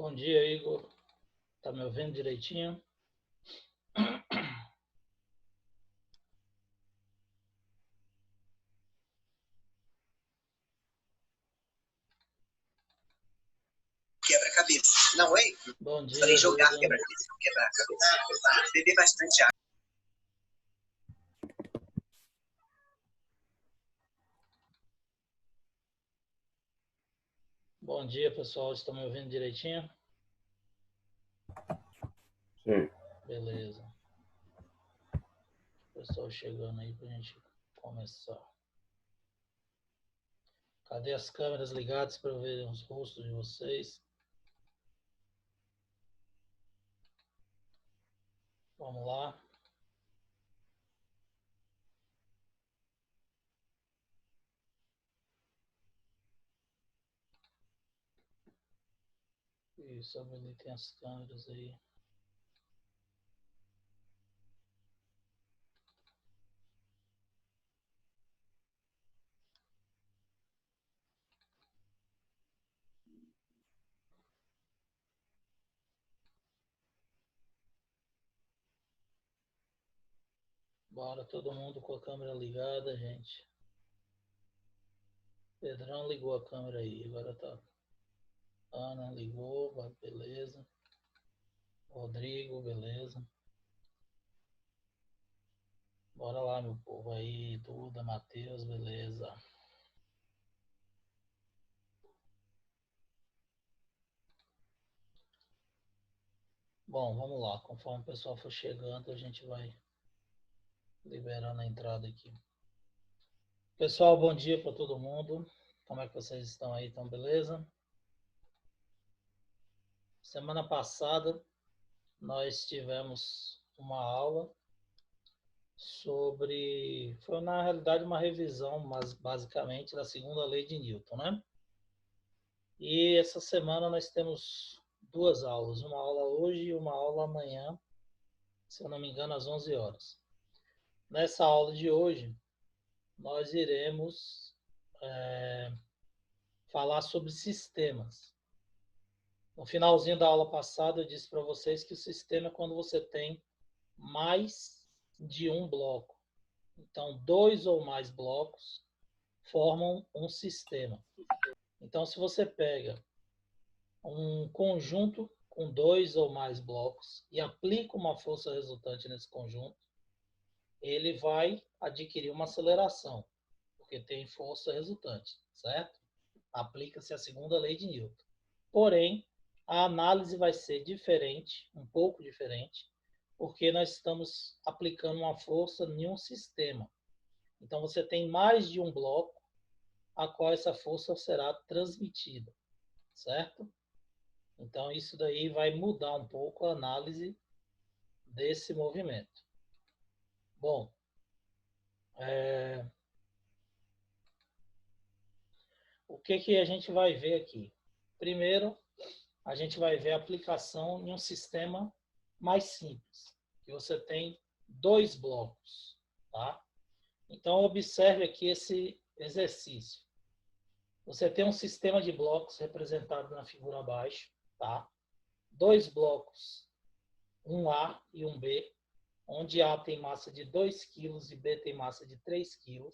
Bom dia, Igor. Tá me ouvindo direitinho? Quebra-cabeça. Não, é? Bom dia, falei jogar Duda. quebra-cabeça, não quebrar-cabeça. Beber bastante água. Bom dia, pessoal. Estão me ouvindo direitinho? Sim. Beleza. Pessoal chegando aí pra gente começar. Cadê as câmeras ligadas para eu ver os rostos de vocês? Vamos lá. Isso, habilitem as câmeras aí. Bora, todo mundo com a câmera ligada, gente. Pedrão ligou a câmera aí, agora tá. Ana ligou, beleza. Rodrigo, beleza. Bora lá, meu povo aí, Duda, Matheus, beleza. Bom, vamos lá. Conforme o pessoal for chegando, a gente vai liberando a entrada aqui. Pessoal, bom dia para todo mundo. Como é que vocês estão aí? Estão beleza? Semana passada, nós tivemos uma aula sobre... Foi, na realidade, uma revisão, mas basicamente, da segunda lei de Newton, né? E essa semana nós temos duas aulas. Uma aula hoje e uma aula amanhã, se eu não me engano, às 11 horas. Nessa aula de hoje, nós iremos falar sobre sistemas. No finalzinho da aula passada, eu disse para vocês que o sistema é quando você tem mais de um bloco. Então, dois ou mais blocos formam um sistema. Então, se você pega um conjunto com dois ou mais blocos e aplica uma força resultante nesse conjunto, ele vai adquirir uma aceleração, porque tem força resultante, certo? Aplica-se a segunda lei de Newton. Porém, a análise vai ser diferente, um pouco diferente, porque nós estamos aplicando uma força em um sistema. Então, você tem mais de um bloco a qual essa força será transmitida, certo? Então, isso daí vai mudar um pouco a análise desse movimento. Bom, o que a gente vai ver aqui? Primeiro, a gente vai ver a aplicação em um sistema mais simples, que você tem dois blocos, tá? Então, observe aqui esse exercício. Você tem um sistema de blocos representado na figura abaixo, tá? Dois blocos, um A e um B, onde A tem massa de 2 kg e B tem massa de 3 kg.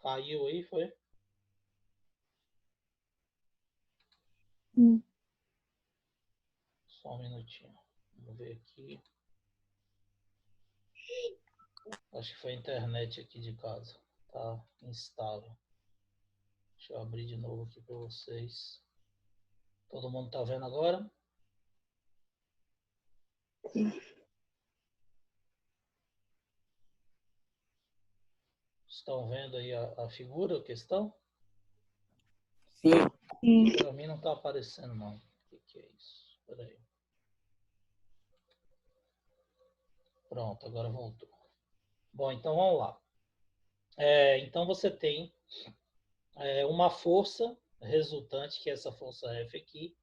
Caiu aí, foi? Só um minutinho. Vamos ver aqui. Acho que foi a internet aqui de casa. Tá instável. Deixa eu abrir de novo aqui para vocês. Todo mundo tá vendo agora? Sim. Estão vendo aí a figura, a questão? Sim. Para mim não tá aparecendo, não. O que é isso? Espera aí. Pronto, agora voltou. Bom, então vamos lá. Então você tem uma força resultante, que é essa força F aqui,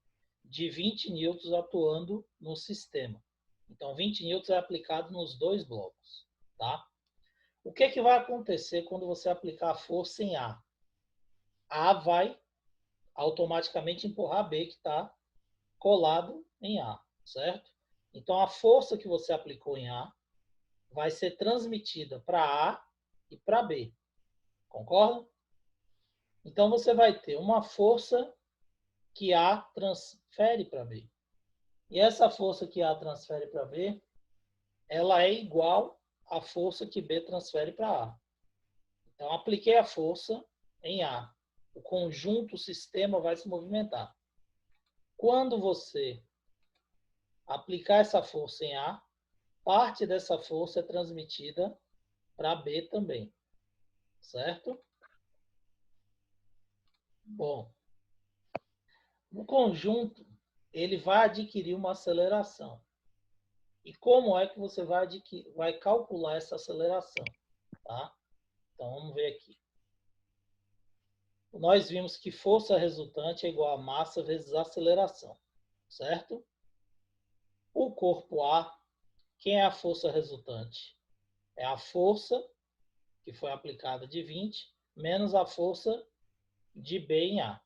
de 20 newtons atuando no sistema. Então, 20 newtons é aplicado nos dois blocos, tá? O que vai acontecer quando você aplicar a força em A? A vai automaticamente empurrar B que está colado em A, certo? Então, a força que você aplicou em A vai ser transmitida para A e para B. Concorda? Então, você vai ter uma força que A transfere para B. E essa força que A transfere para B, ela é igual à força que B transfere para A. Então, apliquei a força em A. O conjunto, o sistema vai se movimentar. Quando você aplicar essa força em A, parte dessa força é transmitida para B também. Certo? Bom, o conjunto ele vai adquirir uma aceleração. E como é que você vai calcular essa aceleração? Tá? Então, vamos ver aqui. Nós vimos que força resultante é igual a massa vezes aceleração, certo? O corpo A, quem é a força resultante? É a força que foi aplicada de 20, menos a força de B em A,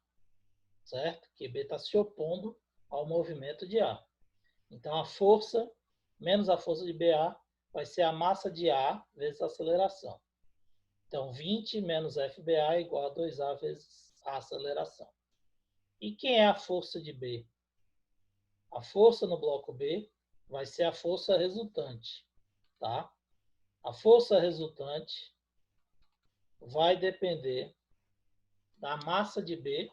certo? Que B está se opondo ao movimento de A. Então, a força menos a força de BA vai ser a massa de A vezes a aceleração. Então, 20 menos FBA é igual a 2A vezes a aceleração. E quem é a força de B? A força no bloco B vai ser a força resultante, tá? A força resultante vai depender da massa de B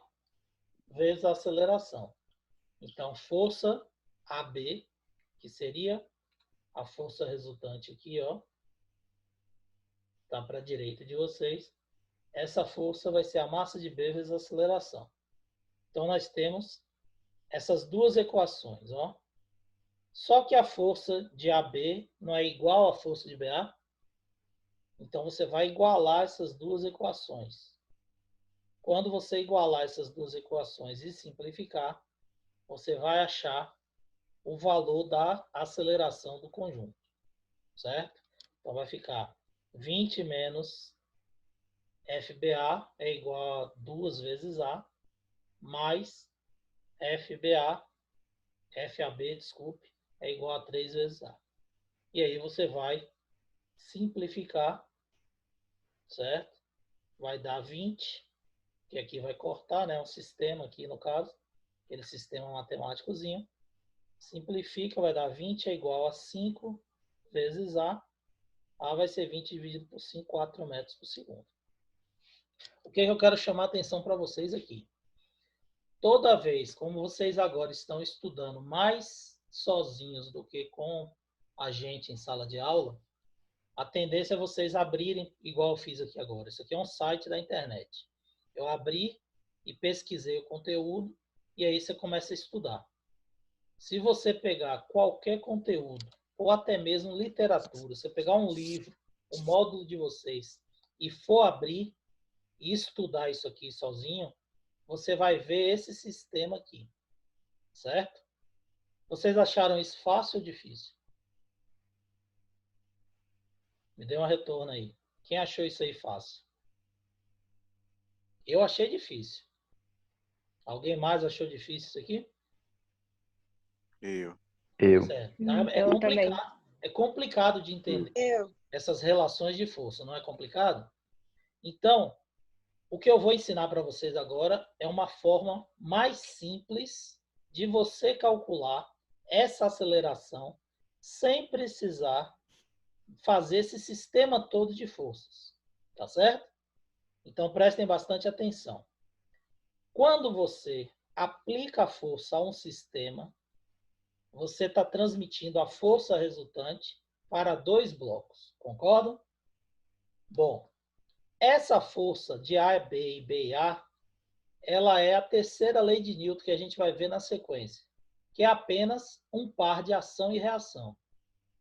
vezes a aceleração. Então, força AB, que seria a força resultante aqui, ó, tá para a direita de vocês. Essa força vai ser a massa de B vezes a aceleração. Então, nós temos essas duas equações, ó. Só que a força de AB não é igual à força de BA. Então, você vai igualar essas duas equações. Quando você igualar essas duas equações e simplificar, você vai achar o valor da aceleração do conjunto, certo? Então, vai ficar 20 menos FBA é igual a 2 vezes A, mais FAB, desculpe, é igual a 3 vezes A. E aí você vai simplificar, certo? Vai dar 20, que aqui vai cortar, né? Um sistema aqui no caso, aquele sistema matemáticozinho. Simplifica, vai dar 20 é igual a 5 vezes A. A vai ser 20 dividido por 5, 4 metros por segundo. O que eu quero chamar a atenção para vocês aqui? Toda vez, como vocês agora estão estudando mais sozinhos do que com a gente em sala de aula, a tendência é vocês abrirem, igual eu fiz aqui agora. Isso aqui é um site da internet. Eu abri e pesquisei o conteúdo e aí você começa a estudar. Se você pegar qualquer conteúdo, ou até mesmo literatura, você pegar um livro, o módulo de vocês, e for abrir e estudar isso aqui sozinho, você vai ver esse sistema aqui, certo? Vocês acharam isso fácil ou difícil? Me dê um retorno aí. Quem achou isso aí fácil? Eu achei difícil. Alguém mais achou difícil isso aqui? Eu. Certo. Eu também. É complicado de entender essas relações de força, não é complicado? Então, o que eu vou ensinar para vocês agora é uma forma mais simples de você calcular essa aceleração sem precisar fazer esse sistema todo de forças. Tá certo? Então, prestem bastante atenção. Quando você aplica a força a um sistema, você está transmitindo a força resultante para dois blocos. Concordam? Bom, essa força de A, B e B e A, ela é a terceira lei de Newton que a gente vai ver na sequência, que é apenas um par de ação e reação.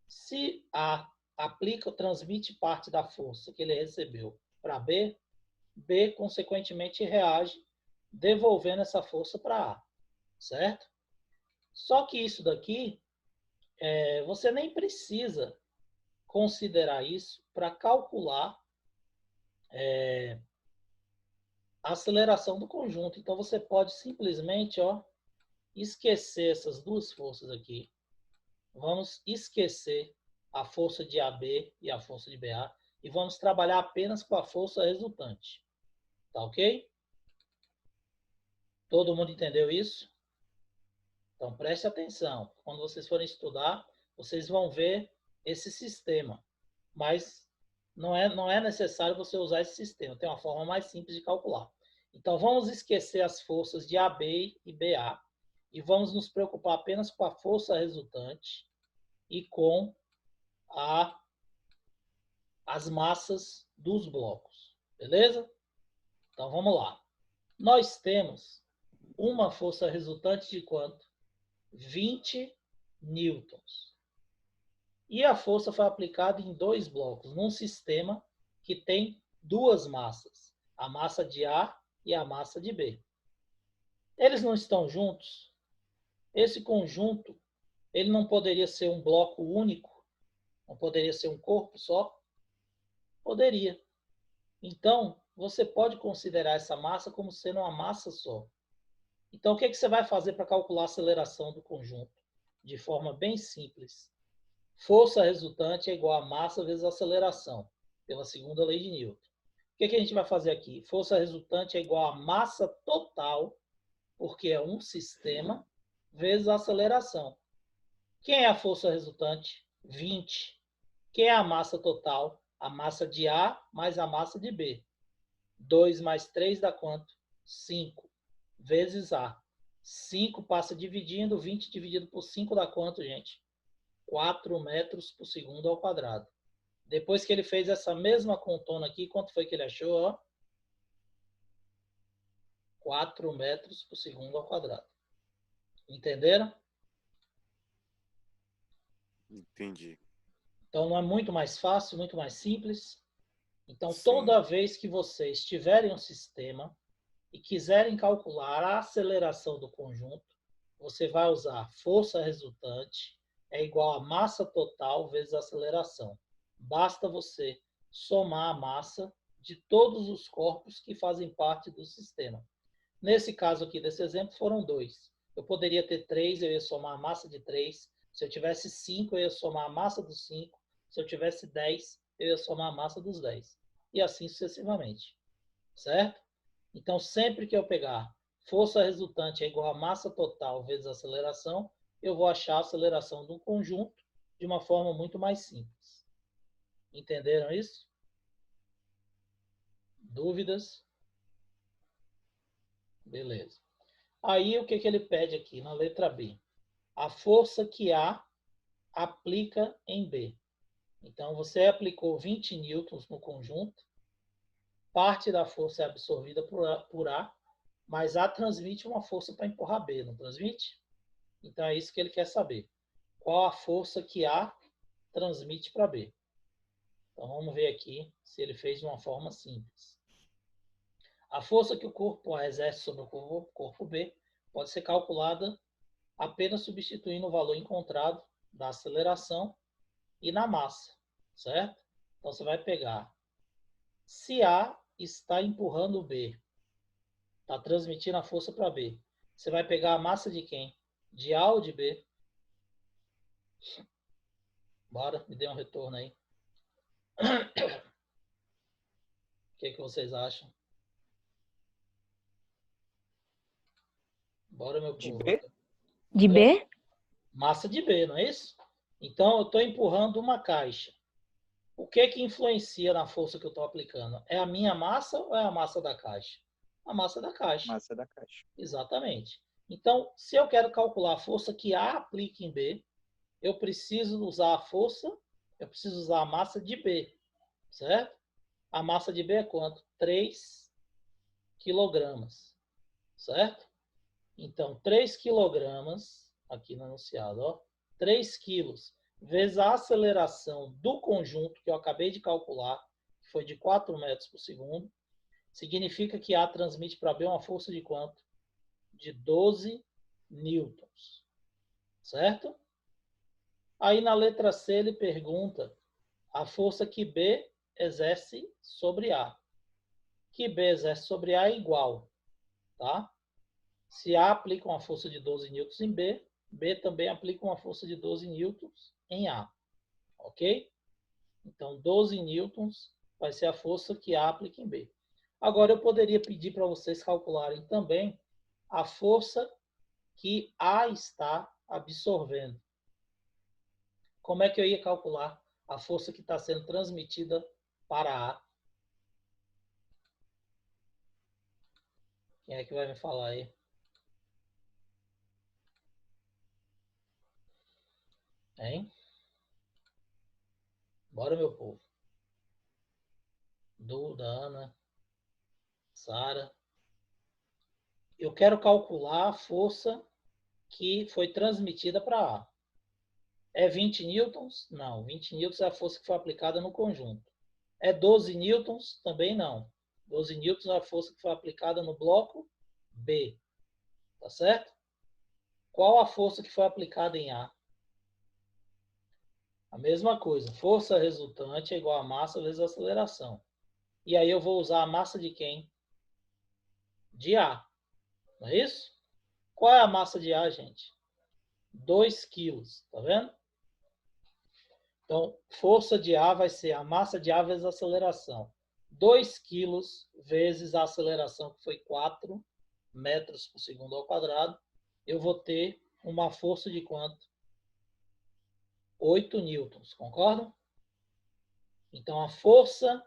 Se A aplica ou transmite parte da força que ele recebeu para B, B, consequentemente, reage devolvendo essa força para A, certo? Só que isso daqui, você nem precisa considerar isso para calcular a aceleração do conjunto. Então, você pode simplesmente, ó, esquecer essas duas forças aqui. Vamos esquecer a força de AB e a força de BA e vamos trabalhar apenas com a força resultante. Tá ok? Todo mundo entendeu isso? Então, preste atenção. Quando vocês forem estudar, vocês vão ver esse sistema. Mas não é necessário você usar esse sistema. Tem uma forma mais simples de calcular. Então, vamos esquecer as forças de AB e BA e vamos nos preocupar apenas com a força resultante e com as massas dos blocos. Beleza? Então, vamos lá. Nós temos uma força resultante de quanto? 20 newtons. E a força foi aplicada em dois blocos, num sistema que tem duas massas, a massa de A e a massa de B. Eles não estão juntos? Esse conjunto, ele não poderia ser um bloco único? Não poderia ser um corpo só? Poderia. Então, você pode considerar essa massa como sendo uma massa só. Então, o que você vai fazer para calcular a aceleração do conjunto? De forma bem simples. Força resultante é igual a massa vezes a aceleração, pela segunda lei de Newton. O que a gente vai fazer aqui? Força resultante é igual a massa total, porque é um sistema, vezes a aceleração. Quem é a força resultante? 20. Quem é a massa total? A massa de A mais a massa de B. 2 mais 3 dá quanto? 5. Vezes A. 5 passa dividindo, 20 dividido por 5 dá quanto, gente? 4 metros por segundo ao quadrado. Depois que ele fez essa mesma contona aqui, quanto foi que ele achou? Ó? 4 metros por segundo ao quadrado. Entenderam? Entendi. Então, não é muito mais fácil, muito mais simples? Então, Sim. toda vez que vocês tiverem um sistema e quiserem calcular a aceleração do conjunto, você vai usar força resultante é igual a massa total vezes a aceleração. Basta você somar a massa de todos os corpos que fazem parte do sistema. Nesse caso aqui, desse exemplo, foram 2. Eu poderia ter 3, eu ia somar a massa de 3. Se eu tivesse 5, eu ia somar a massa dos 5. Se eu tivesse 10, eu ia somar a massa dos 10. E assim sucessivamente. Certo? Então, sempre que eu pegar força resultante é igual a massa total vezes a aceleração, eu vou achar a aceleração do conjunto de uma forma muito mais simples. Entenderam isso? Dúvidas? Beleza. Aí, o que ele pede aqui na letra B? A força que A aplica em B. Então, você aplicou 20 newtons no conjunto, parte da força é absorvida por A, mas A transmite uma força para empurrar B, não transmite? Então, é isso que ele quer saber. Qual a força que A transmite para B? Então, vamos ver aqui se ele fez de uma forma simples. A força que o corpo A exerce sobre o corpo B pode ser calculada apenas substituindo o valor encontrado da aceleração e na massa, certo? Então, você vai pegar. Se A está empurrando B, está transmitindo a força para B, você vai pegar a massa de quem? De A ou de B? Bora, me dê um retorno aí. O que vocês acham? Bora, meu De povo. B? De B? Massa de B, não é isso? Então, eu estou empurrando uma caixa. O que influencia na força que eu estou aplicando? É a minha massa ou é a massa da caixa? A massa da caixa. Massa da caixa. Exatamente. Então, se eu quero calcular a força que A aplica em B, eu preciso usar a força, eu preciso usar a massa de B, certo? A massa de B é quanto? 3 quilogramas, certo? Então, 3 quilogramas, aqui no enunciado, ó, 3 quilos, vezes a aceleração do conjunto que eu acabei de calcular, que foi de 4 metros por segundo, significa que A transmite para B uma força de quanto? De 12 newtons, certo? Aí na letra C ele pergunta a força que B exerce sobre A. que B exerce sobre A é igual, tá? Se A aplica uma força de 12 newtons em B, B também aplica uma força de 12 newtons em A, ok? Então, 12 newtons vai ser a força que A aplica em B. Agora, eu poderia pedir para vocês calcularem também a força que A está absorvendo. Como é que eu ia calcular a força que está sendo transmitida para A? Quem é que vai me falar aí? Hein? Bora, meu povo. Duda, Ana, Sara. Eu quero calcular a força que foi transmitida para A. É 20 newtons? Não, 20 newtons é a força que foi aplicada no conjunto. É 12 newtons? Também não. 12 newtons é a força que foi aplicada no bloco B. Tá certo? Qual a força que foi aplicada em A? A mesma coisa. Força resultante é igual a massa vezes a aceleração. E aí eu vou usar a massa de quem? De A. Não é isso? Qual é a massa de A, gente? 2 quilos. Tá vendo? Então, força de A vai ser a massa de A vezes a aceleração. 2 quilos vezes a aceleração, que foi 4 metros por segundo ao quadrado. Eu vou ter uma força de quanto? 8 newtons, concordam? Então, a força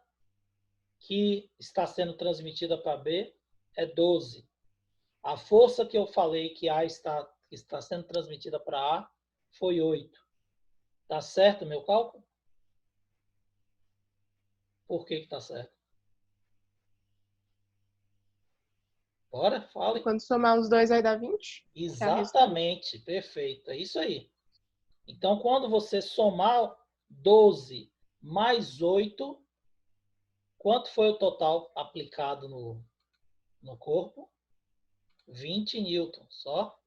que está sendo transmitida para B é 12. A força que eu falei que A está sendo transmitida para A foi 8. Tá certo o meu cálculo? Por que está certo? Bora, fale. Quando somar os dois vai dar 20? Exatamente, perfeito. É isso aí. Então, quando você somar 12 mais 8, quanto foi o total aplicado no corpo? 20 newtons, só.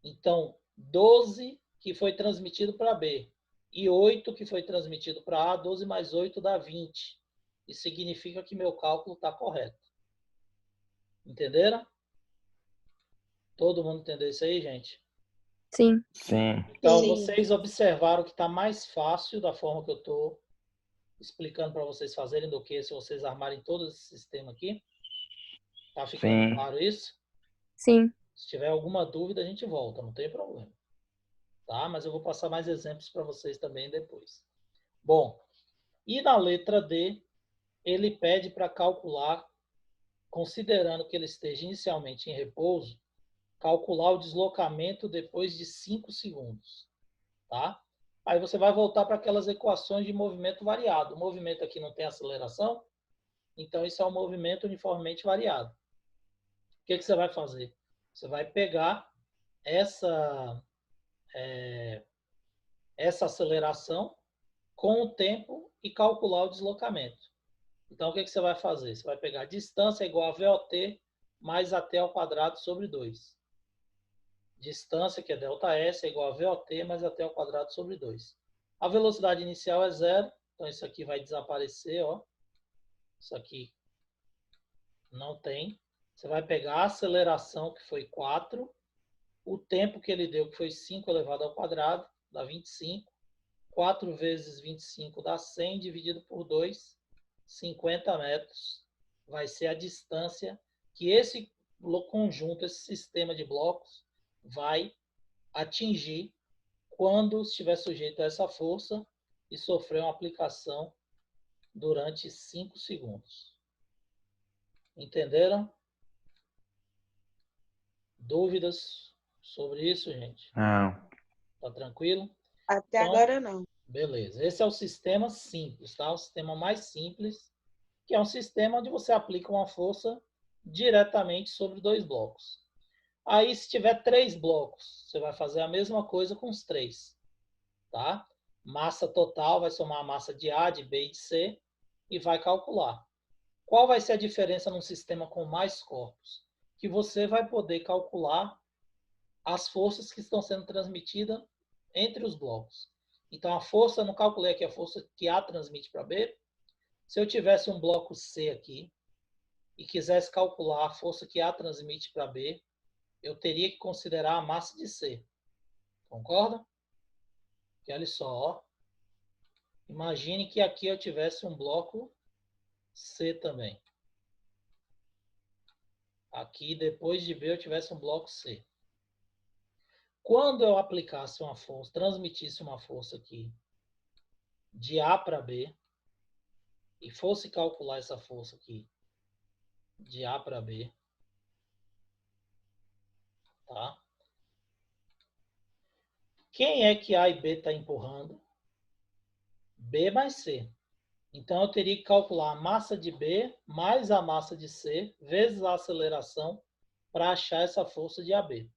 Então, 12 que foi transmitido para B e 8 que foi transmitido para A, 12 mais 8 dá 20. Isso significa que meu cálculo está correto. Entenderam? Todo mundo entendeu isso aí, gente? Sim. Sim. Então, Sim. vocês observaram que está mais fácil da forma que eu estou explicando para vocês fazerem do que se vocês armarem todo esse sistema aqui. Tá ficando Sim. claro isso? Sim. Se tiver alguma dúvida, a gente volta, não tem problema. Tá? Mas eu vou passar mais exemplos para vocês também depois. Bom, e na letra D, ele pede para calcular, considerando que ele esteja inicialmente em repouso, calcular o deslocamento depois de 5 segundos. Tá? Aí você vai voltar para aquelas equações de movimento variado. O movimento aqui não tem aceleração, então isso é um movimento uniformemente variado. O que você vai fazer? Você vai pegar essa aceleração com o tempo e calcular o deslocamento. Então, o que você vai fazer? Você vai pegar a distância igual a VOT mais AT ao quadrado sobre 2. Distância, que é ΔS, é igual a VOT mais AT ao quadrado sobre 2. A velocidade inicial é 0, então isso aqui vai desaparecer, ó. Isso aqui não tem. Você vai pegar a aceleração, que foi 4, o tempo que ele deu, que foi 5 elevado ao quadrado, dá 25. 4 vezes 25 dá 100, dividido por 2, 50 metros. Vai ser a distância que esse conjunto, esse sistema de blocos, vai atingir quando estiver sujeito a essa força e sofrer uma aplicação durante 5 segundos. Entenderam? Dúvidas sobre isso, gente? Não. Tá tranquilo? Até Então, agora não. beleza. Esse é o sistema simples, tá? O sistema mais simples, que é um sistema onde você aplica uma força diretamente sobre 2 blocos. Aí, se tiver 3 blocos, você vai fazer a mesma coisa com os 3, tá? Massa total vai somar a massa de A, de B e de C e vai calcular. Qual vai ser a diferença num sistema com mais corpos? Que você vai poder calcular as forças que estão sendo transmitidas entre os blocos. Então, a força, não calculei aqui a força que A transmite para B. Se eu tivesse um bloco C aqui e quisesse calcular a força que A transmite para B, eu teria que considerar a massa de C. Concorda? E olha só, ó. Imagine que aqui eu tivesse um bloco C também. Aqui, depois de B, eu tivesse um bloco C. Quando eu aplicasse uma força, transmitisse uma força aqui de A para B, e fosse calcular essa força aqui de A para B, tá? Quem é que A e B está empurrando? B mais C. Então, eu teria que calcular a massa de B mais a massa de C vezes a aceleração para achar essa força de AB.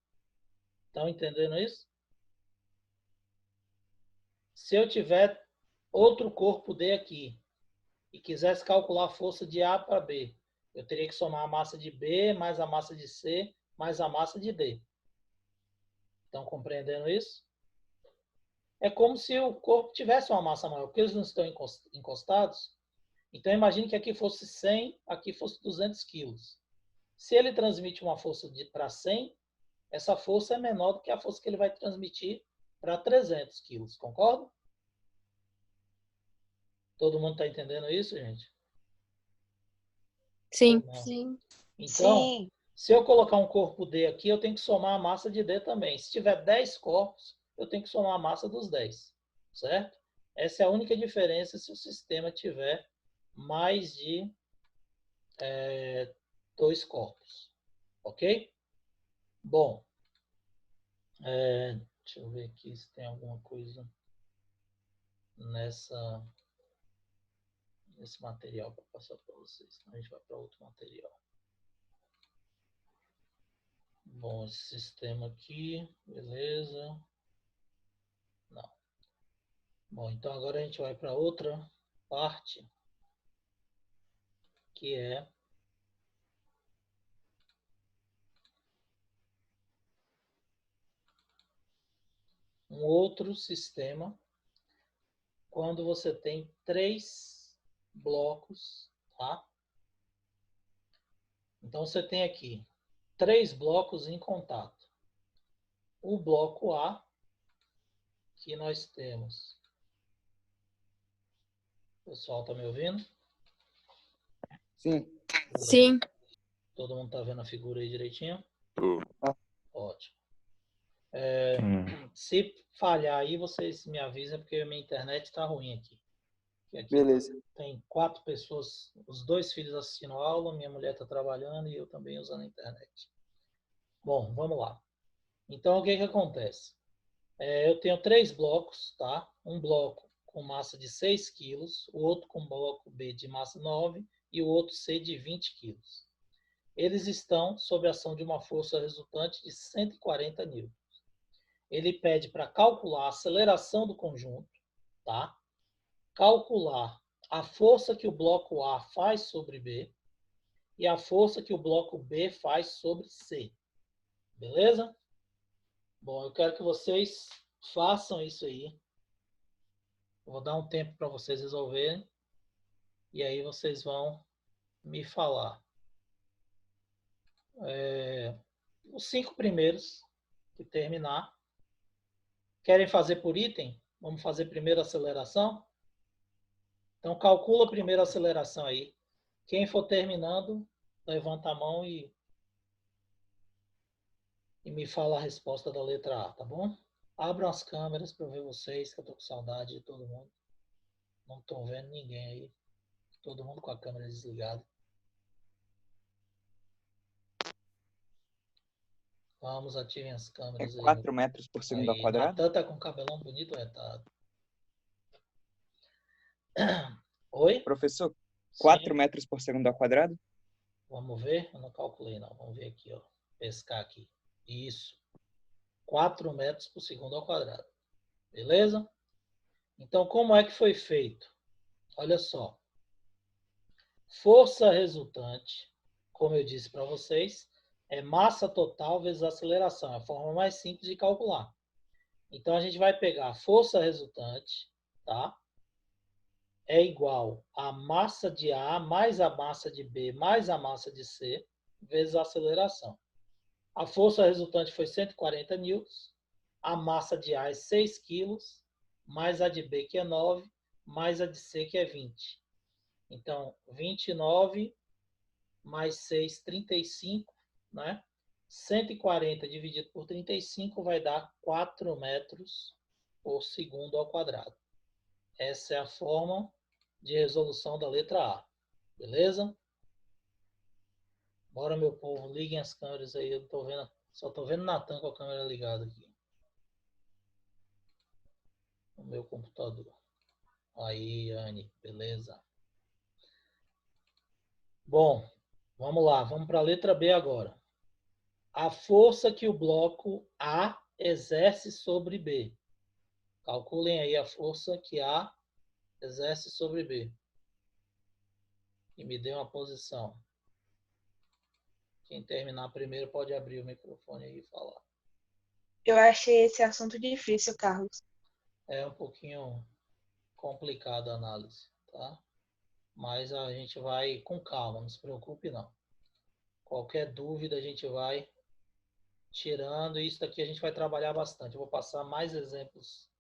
Estão entendendo isso? Se eu tiver outro corpo D aqui e quisesse calcular a força de A para B, eu teria que somar a massa de B mais a massa de C mais a massa de D. Estão compreendendo isso? É como se o corpo tivesse uma massa maior, porque eles não estão encostados. Então, imagine que aqui fosse 100, aqui fosse 200 quilos. Se ele transmite uma força para 100, essa força é menor do que a força que ele vai transmitir para 300 quilos. Concorda? Todo mundo está entendendo isso, gente? Sim. Sim. Então, Sim. se eu colocar um corpo D aqui, eu tenho que somar a massa de D também. Se tiver 10 corpos, eu tenho que somar a massa dos 10. Certo? Essa é a única diferença se o sistema tiver mais de 2 corpos. Ok? Bom, deixa eu ver aqui se tem alguma coisa nesse material para passar para vocês. Então a gente vai para outro material. Bom, esse sistema aqui, beleza. Não. Bom, então agora a gente vai para outra parte, que é um outro sistema, quando você tem 3 blocos, tá? Então você tem aqui 3 blocos em contato. O bloco A, que nós temos. O pessoal está me ouvindo? Sim. Sim. Todo mundo está vendo a figura aí direitinho? Ótimo. Se falhar aí, vocês me avisam, porque a minha internet está ruim aqui. Aqui Beleza. tem 4 pessoas, os 2 filhos assistindo a aula, minha mulher está trabalhando e eu também usando a internet. Bom, vamos lá. Então, o que acontece? Eu tenho 3 blocos, tá? Um bloco com massa de 6 quilos, o outro com bloco B de massa 9 e o outro C de 20 quilos. Eles estão sob a ação de uma força resultante de 140 newtons. Ele pede para calcular a aceleração do conjunto, tá? Calcular a força que o bloco A faz sobre B e a força que o bloco B faz sobre C. Beleza? Bom, eu quero que vocês façam isso aí. Vou dar um tempo para vocês resolverem. E aí vocês vão me falar. Os 5 primeiros que terminar. Querem fazer por item? Vamos fazer primeiro a aceleração? Então, calcula primeiro a aceleração aí. Quem for terminando, levanta a mão e me fala a resposta da letra A, tá bom? Abram as câmeras para eu ver vocês, que eu tô com saudade de todo mundo. Não tô vendo ninguém aí. Todo mundo com a câmera desligada. Vamos, ativem as câmeras aí. 4 metros por segundo ao quadrado? Natan tá com cabelão bonito, retado. Oi? Professor, Sim. 4 metros por segundo ao quadrado? Vamos ver? Eu não calculei, não. Vamos ver aqui, ó. Pescar aqui. Isso. 4 metros por segundo ao quadrado. Beleza? Então, como é que foi feito? Olha só. Força resultante, como eu disse para vocês, é massa total vezes aceleração. É a forma mais simples de calcular. Então, a gente vai pegar a força resultante, tá? é igual a massa de A mais a massa de B mais a massa de C vezes a aceleração. A força resultante foi 140 newtons, a massa de A é 6 quilos, mais a de B, que é 9, mais a de C, que é 20. Então, 29 mais 6, 35, né? 140 dividido por 35 vai dar 4 metros por segundo ao quadrado. Essa é a forma de resolução da letra A. Beleza? Bora, meu povo, liguem as câmeras aí. Eu tô vendo, só tô vendo Natan com a câmera ligada aqui no meu computador. Aí, Anne, beleza? Bom, vamos lá, vamos para a letra B agora. A força que o bloco A exerce sobre B. Calculem aí a força que A exerce sobre B. E me dê uma posição. Quem terminar primeiro pode abrir o microfone aí e falar. Eu achei esse assunto difícil, Carlos. É um pouquinho complicada a análise, tá? Mas a gente vai com calma, não se preocupe não. Qualquer dúvida a gente vai tirando, e isso daqui a gente vai trabalhar bastante. Eu vou passar mais exemplos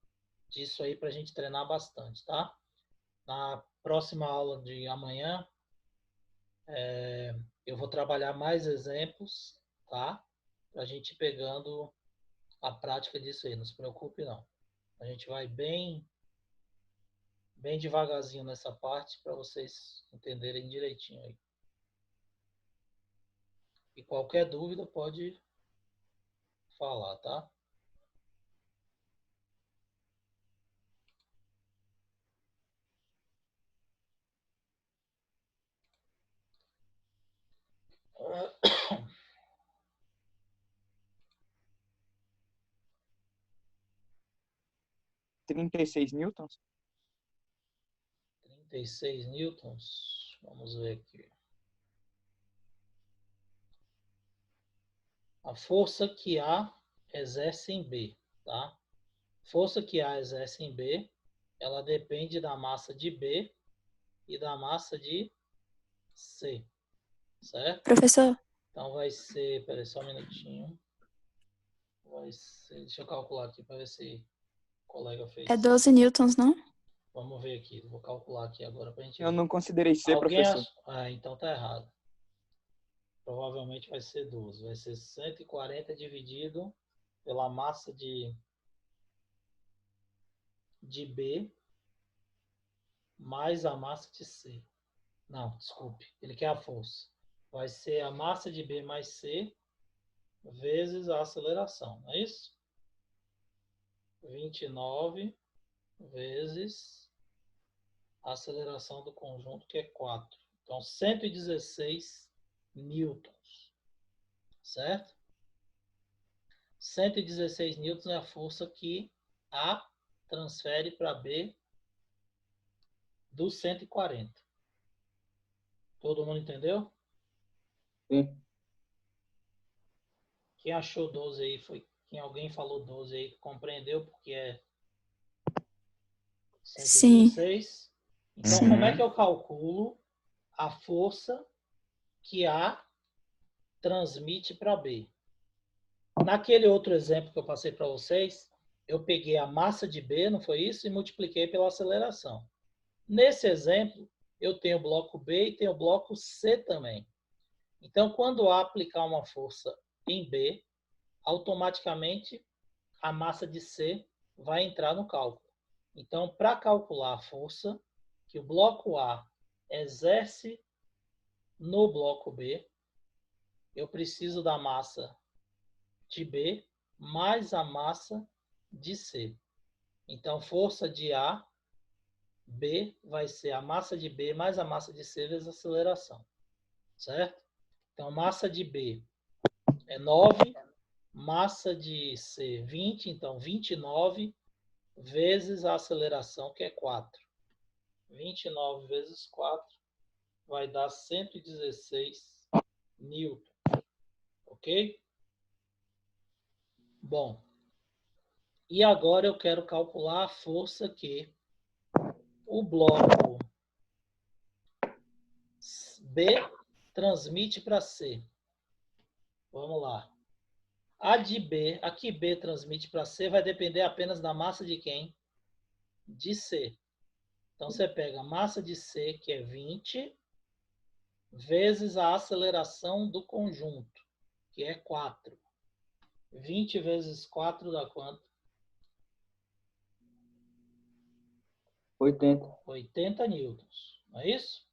disso aí para a gente treinar bastante, tá? Na próxima aula de amanhã, eu vou trabalhar mais exemplos, tá? Para a gente ir pegando a prática disso aí, não se preocupe não. A gente vai bem devagarzinho nessa parte para vocês entenderem direitinho aí. E qualquer dúvida pode falar, tá? R$ 36 newtons? 36 newtons. Vamos ver aqui. A força que A exerce em B, tá? Força que A exerce em B, ela depende da massa de B e da massa de C, certo? Professor, Então vai ser, peraí só um minutinho. Vai ser, deixa eu calcular aqui para ver se o colega fez é certo. 12 newtons, não? Vamos ver aqui, vou calcular aqui agora para a gente Eu ver. não considerei C, Alguém professor. então tá errado. Provavelmente vai ser 12. Vai ser 140 dividido pela massa de B mais a massa de C. Não, desculpe. Ele quer a força. Vai ser a massa de B mais C vezes a aceleração. Não é isso? 29 vezes a aceleração do conjunto, que é 4. Então, 116 newtons. Certo? 116 newtons é a força que A transfere para B dos 140. Todo mundo entendeu? Sim. Quem achou 12 aí foi... Quem alguém falou 12 aí, compreendeu porque é Sim. 116. Então, Sim. como é que eu calculo a força que A transmite para B? Naquele outro exemplo que eu passei para vocês, eu peguei a massa de B, não foi isso? E multipliquei pela aceleração. Nesse exemplo, eu tenho o bloco B e tenho o bloco C também. Então, quando A aplicar uma força em B, automaticamente a massa de C vai entrar no cálculo. Então, para calcular a força que o bloco A exerce no bloco B, eu preciso da massa de B mais a massa de C. Então, força de A, B, vai ser a massa de B mais a massa de C vezes a aceleração. Certo? Então, massa de B é 9, massa de C 20, então 29 vezes a aceleração, que é 4. 29 vezes 4 vai dar 116 newton. Ok? Bom, e agora eu quero calcular a força que o bloco B transmite para C. Vamos lá. A de B, a que B transmite para C vai depender apenas da massa de quem? De C. Então, você pega a massa de C, que é 20, vezes a aceleração do conjunto, que é 4. 20 vezes 4 dá quanto? 80. 80 newtons, não é isso?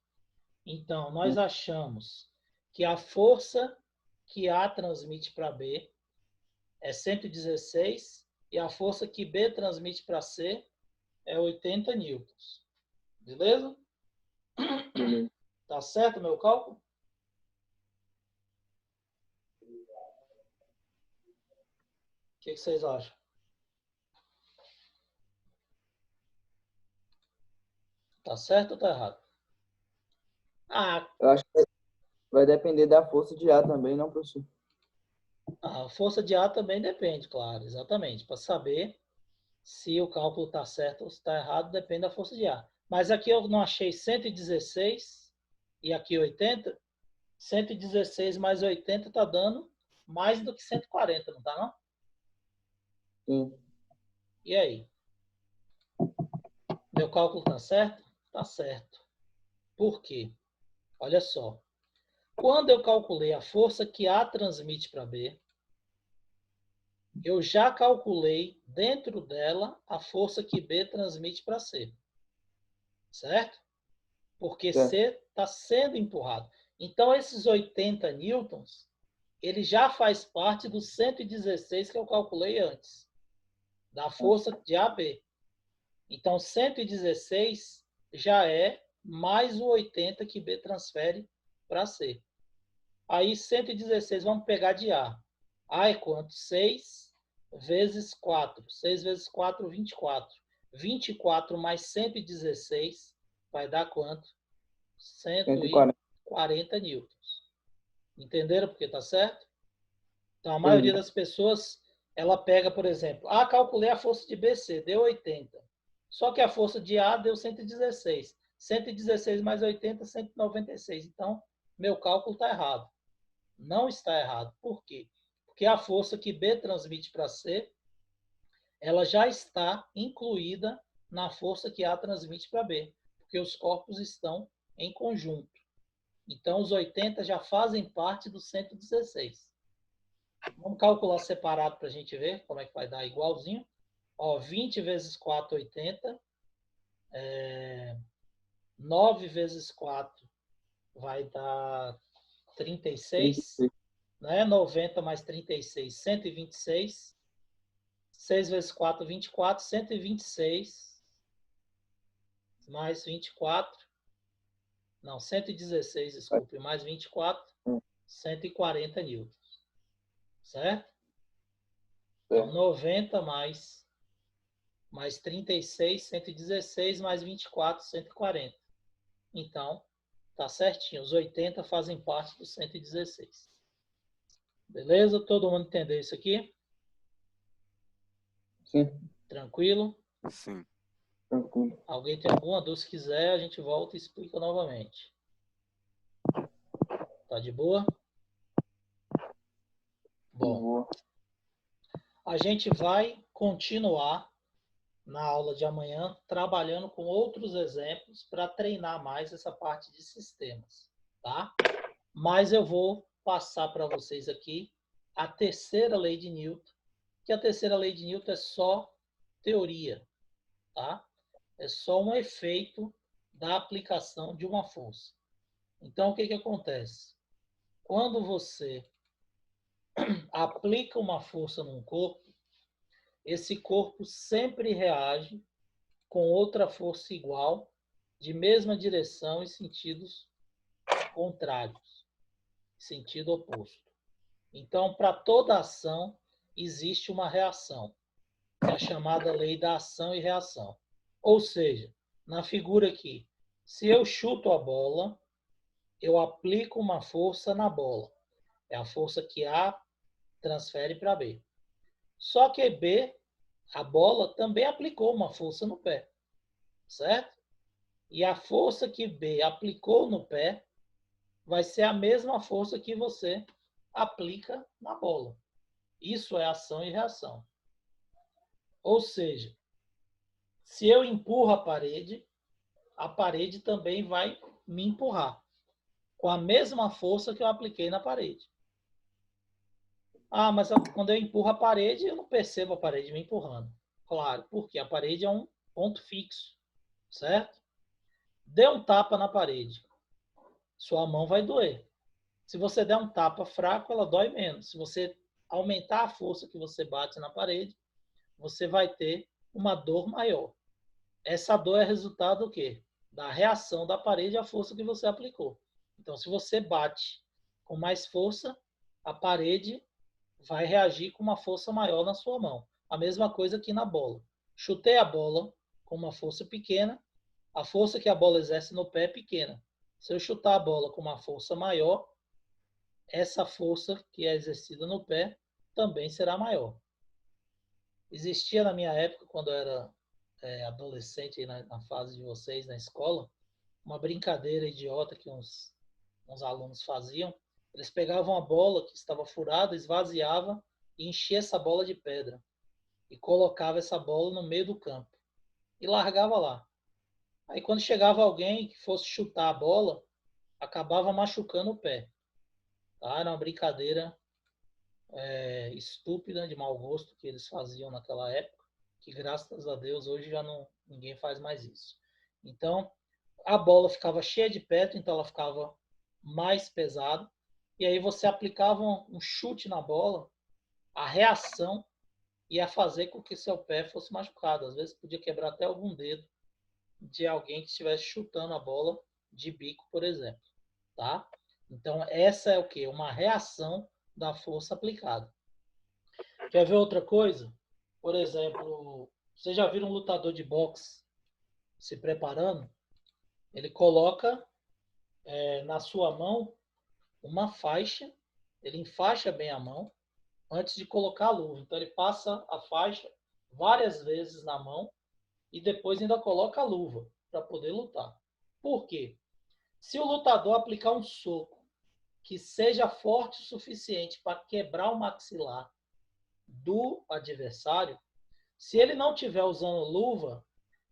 Então, nós achamos que a força que A transmite para B é 116 e a força que B transmite para C é 80 newtons. Beleza? Beleza. Tá certo o meu cálculo? O que vocês acham? Tá certo ou tá errado? Eu acho que vai depender da força de A também, não, professor? A força de A também depende, claro, exatamente. Para saber se o cálculo está certo ou se está errado, depende da força de A. Mas aqui eu não achei 116 e aqui 80. 116 mais 80 está dando mais do que 140, não está não? Sim. E aí? Meu cálculo está certo? Está certo. Por quê? Olha só. Quando eu calculei a força que A transmite para B, eu já calculei dentro dela a força que B transmite para C. Certo? Porque Certo. C está sendo empurrado. Então, esses 80 newtons, ele já faz parte dos 116 que eu calculei antes, da força de AB. Então, 116 já é mais o 80 que B transfere para C. Aí, 116, vamos pegar de A. A é quanto? 6 vezes 4. 6 vezes 4, 24. 24 mais 116 vai dar quanto? 140. 140 newtons. Entenderam porque está certo? Então, a maioria Entendi. das pessoas, ela pega, por exemplo, calculei a força de BC, deu 80. Só que a força de A deu 116. 116 mais 80, 196. Então, meu cálculo está errado. Não está errado. Por quê? Porque a força que B transmite para C, ela já está incluída na força que A transmite para B, porque os corpos estão em conjunto. Então, os 80 já fazem parte do 116. Vamos calcular separado para a gente ver como é que vai dar igualzinho. 20 vezes 4, 80. 9 vezes 4 vai dar 36. 36. Né? 90 mais 36, 126. 6 vezes 4, 24. 126 mais 24. Não, 116, desculpe, mais 24. 140 newtons. Certo? Então, 90 mais 36, 116, mais 24, 140. Então, tá certinho. Os 80 fazem parte do 116. Beleza? Todo mundo entendeu isso aqui? Sim. Tranquilo? Sim. Tranquilo. Alguém tem alguma dúvida? Se quiser, a gente volta e explica novamente. Tá de boa? Bom, a gente vai continuar na aula de amanhã trabalhando com outros exemplos para treinar mais essa parte de sistemas, tá? Mas eu vou passar para vocês aqui a terceira lei de Newton, que a terceira lei de Newton é só teoria, tá? É só um efeito da aplicação de uma força. Então, o que que acontece? Quando você aplica uma força num corpo, esse corpo sempre reage com outra força igual, de mesma direção e sentidos contrários, sentido oposto. Então, para toda ação, existe uma reação, que é a chamada lei da ação e reação. Ou seja, na figura aqui, se eu chuto a bola, eu aplico uma força na bola. É a força que A transfere para B. Só que B, a bola, também aplicou uma força no pé, certo? E a força que B aplicou no pé vai ser a mesma força que você aplica na bola. Isso é ação e reação. Ou seja, se eu empurro a parede também vai me empurrar com a mesma força que eu apliquei na parede. Ah, mas quando eu empurro a parede, eu não percebo a parede me empurrando. Claro, porque a parede é um ponto fixo, certo? Dê um tapa na parede, sua mão vai doer. Se você der um tapa fraco, ela dói menos. Se você aumentar a força que você bate na parede, você vai ter uma dor maior. Essa dor é resultado do quê? Da reação da parede à força que você aplicou. Então, se você bate com mais força, a parede vai reagir com uma força maior na sua mão. A mesma coisa aqui na bola. Chutei a bola com uma força pequena, a força que a bola exerce no pé é pequena. Se eu chutar a bola com uma força maior, essa força que é exercida no pé também será maior. Existia na minha época, quando eu era adolescente, na fase de vocês, na escola, uma brincadeira idiota que uns alunos faziam. Eles pegavam a bola que estava furada, esvaziavam e enchia essa bola de pedra. E colocava essa bola no meio do campo. E largava lá. Aí quando chegava alguém que fosse chutar a bola, acabava machucando o pé. Tá? Era uma brincadeira estúpida, de mau gosto que eles faziam naquela época, que graças a Deus hoje já ninguém faz mais isso. Então, a bola ficava cheia de pedra, então ela ficava mais pesada, e aí você aplicava um chute na bola, a reação ia fazer com que seu pé fosse machucado. Às vezes podia quebrar até algum dedo de alguém que estivesse chutando a bola de bico, por exemplo. Tá? Então, essa é o quê? Uma reação da força aplicada. Quer ver outra coisa? Por exemplo, vocês já viram um lutador de boxe se preparando? Ele coloca na sua mão uma faixa, ele enfaixa bem a mão antes de colocar a luva. Então, ele passa a faixa várias vezes na mão e depois ainda coloca a luva para poder lutar. Por quê? Se o lutador aplicar um soco que seja forte o suficiente para quebrar o maxilar do adversário, se ele não estiver usando luva,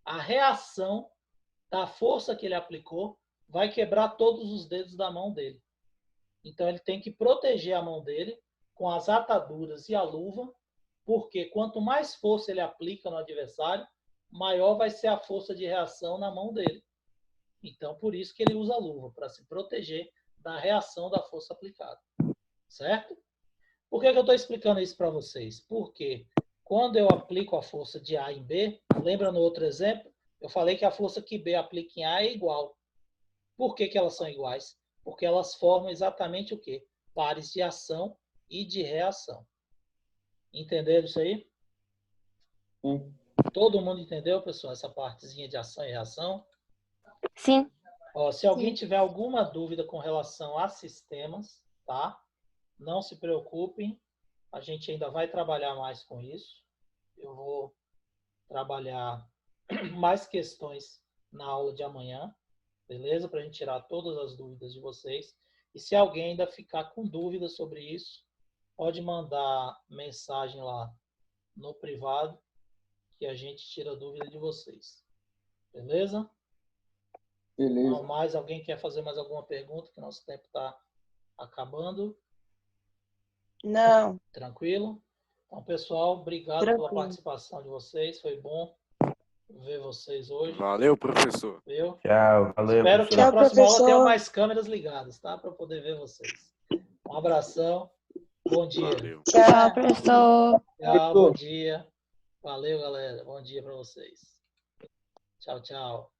a reação da força que ele aplicou vai quebrar todos os dedos da mão dele. Então ele tem que proteger a mão dele com as ataduras e a luva, porque quanto mais força ele aplica no adversário, maior vai ser a força de reação na mão dele. Então, por isso que ele usa a luva, para se proteger da reação da força aplicada. Certo? Por que eu estou explicando isso para vocês? Porque quando eu aplico a força de A em B, lembra no outro exemplo? Eu falei que a força que B aplica em A é igual. Por que elas são iguais? Porque elas formam exatamente o quê? Pares de ação e de reação. Entenderam isso aí? Sim. Todo mundo entendeu, pessoal, essa partezinha de ação e reação? Sim. Ó, se alguém tiver alguma dúvida com relação a sistemas, tá? Não se preocupem, a gente ainda vai trabalhar mais com isso. Eu vou trabalhar mais questões na aula de amanhã, beleza? Para a gente tirar todas as dúvidas de vocês. E se alguém ainda ficar com dúvidas sobre isso, pode mandar mensagem lá no privado que a gente tira a dúvida de vocês. Beleza? Beleza. Não, mais alguém quer fazer mais alguma pergunta, que nosso tempo está acabando? Não, Tranquilo? Então, pessoal, obrigado pela tranquilo. participação de vocês. Foi bom ver vocês hoje. Valeu, professor. Viu? Tchau, valeu. Espero que professor. na próxima aula professor. tenham mais câmeras ligadas, tá? Para poder ver vocês. Um abração. Bom dia. Valeu. Tchau, Tchau. professor. Tchau, bom dia. Valeu, galera. Bom dia para vocês. Tchau, tchau.